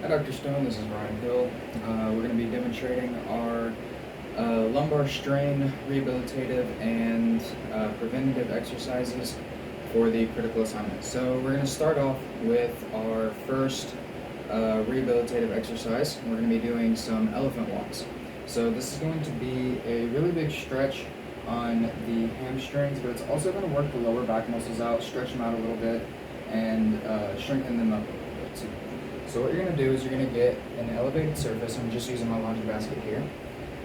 Hi, Dr. Stone. This is Ryan Hill. We're going to be demonstrating our lumbar strain rehabilitative and preventative exercises for the critical assignment. So we're going to start off with our first rehabilitative exercise. We're going to be doing some elephant walks. So this is going to be a really big stretch on the hamstrings, but it's also going to work the lower back muscles out, stretch them out a little bit, and strengthen them up a little bit too. So what you're going to do is you're going to get an elevated surface. I'm just using my laundry basket here.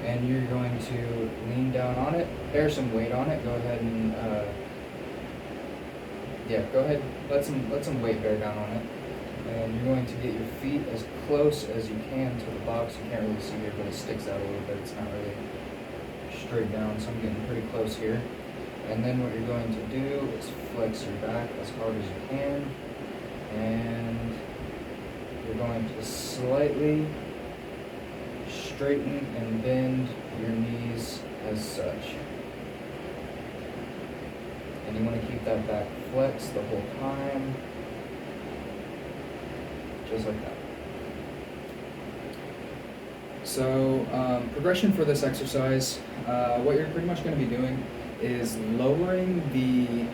And you're going to lean down on it, bear some weight on it. Go ahead and, let some weight bear down on it. And you're going to get your feet as close as you can to the box. You can't really see here, but it sticks out a little bit. It's not really straight down, so I'm getting pretty close here. And then what you're going to do is flex your back as hard as you can. And you're going to slightly straighten and bend your knees as such. And you want to keep that back flexed the whole time, just like that. So progression for this exercise, what you're pretty much going to be doing is lowering the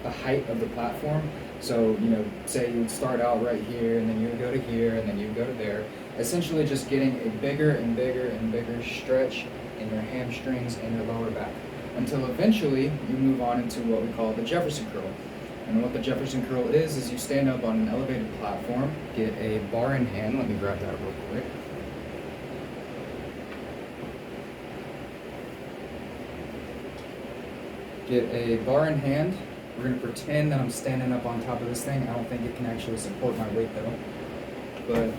height of the platform. So, say you would start out right here, and then you would go to here, and then you would go to there. Essentially just getting a bigger and bigger and bigger stretch in your hamstrings and your lower back, until eventually you move on into what we call the Jefferson curl. And what the Jefferson curl is you stand up on an elevated platform, get a bar in hand. Let me grab that real quick. Get a bar in hand. We're going to pretend that I'm standing up on top of this thing. I don't think it can actually support my weight though. But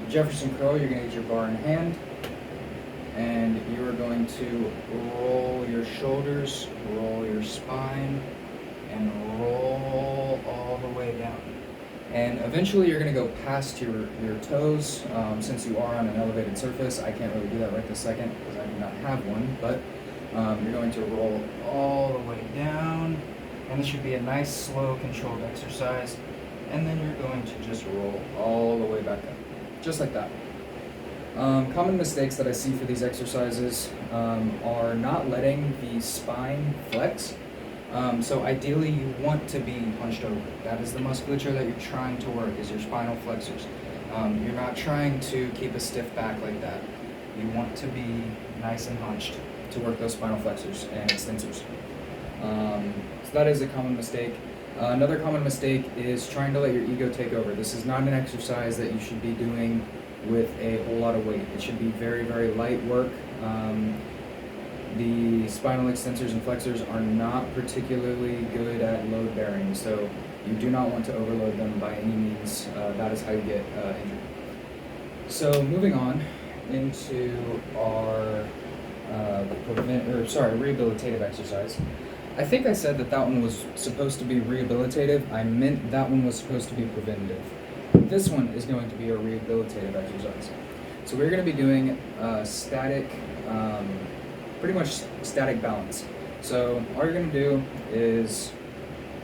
Jefferson curl, you're going to get your bar in hand, and you are going to roll your shoulders, roll your spine, and roll all the way down. And eventually you're going to go past your toes. Since you are on an elevated surface, I can't really do that right this second because I do not have one, but you're going to roll all the way down. And this should be a nice, slow, controlled exercise. And then you're going to just roll all the way back up, just like that. Common mistakes that I see for these exercises are not letting the spine flex. So ideally, you want to be hunched over. That is the musculature that you're trying to work, is your spinal flexors. You're not trying to keep a stiff back like that. You want to be nice and hunched to work those spinal flexors and extensors. So that is a common mistake. Another common mistake is trying to let your ego take over. This is not an exercise that you should be doing with a whole lot of weight. It should be very, very light work. The spinal extensors and flexors are not particularly good at load bearing, so you do not want to overload them by any means. That is how you get injured. So moving on into our rehabilitative exercise. I think I said that one was supposed to be rehabilitative. I meant that one was supposed to be preventative. This one is going to be a rehabilitative exercise. So we're going to be doing pretty much static balance. So all you're going to do is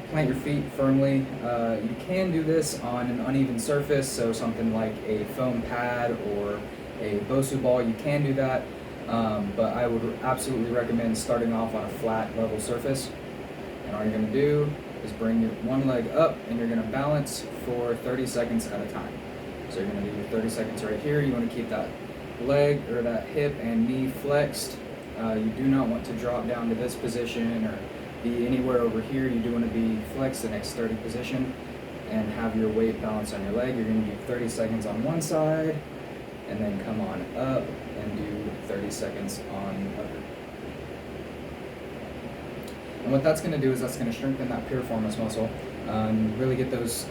plant your feet firmly. You can do this on an uneven surface, so something like a foam pad or a Bosu ball. You can do that. But I would absolutely recommend starting off on a flat, level surface. And all you're going to do is bring your one leg up, and you're going to balance for 30 seconds at a time. So you're going to do your 30 seconds right here. You want to keep that leg or that hip and knee flexed. You do not want to drop down to this position or be anywhere over here. You do want to be flexed the next 30 position and have your weight balance on your leg. You're going to do 30 seconds on one side, and then come on up and do 30 seconds on the other. And what that's going to do is that's going to strengthen that piriformis muscle, really get those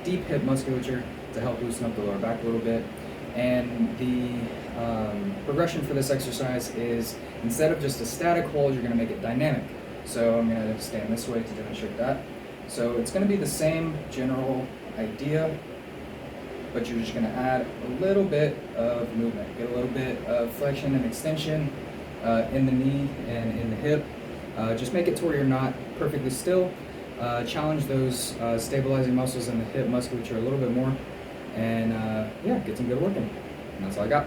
deep hip musculature to help loosen up the lower back a little bit. And the progression for this exercise is, instead of just a static hold, you're going to make it dynamic. So I'm going to stand this way to demonstrate that. So it's going to be the same general idea, but you're just going to add a little bit of movement. Get a little bit of flexion and extension in the knee and in the hip. Just make it to where you're not perfectly still. Challenge those stabilizing muscles in the hip musculature a little bit more. and yeah, get some good work in. And that's all I got.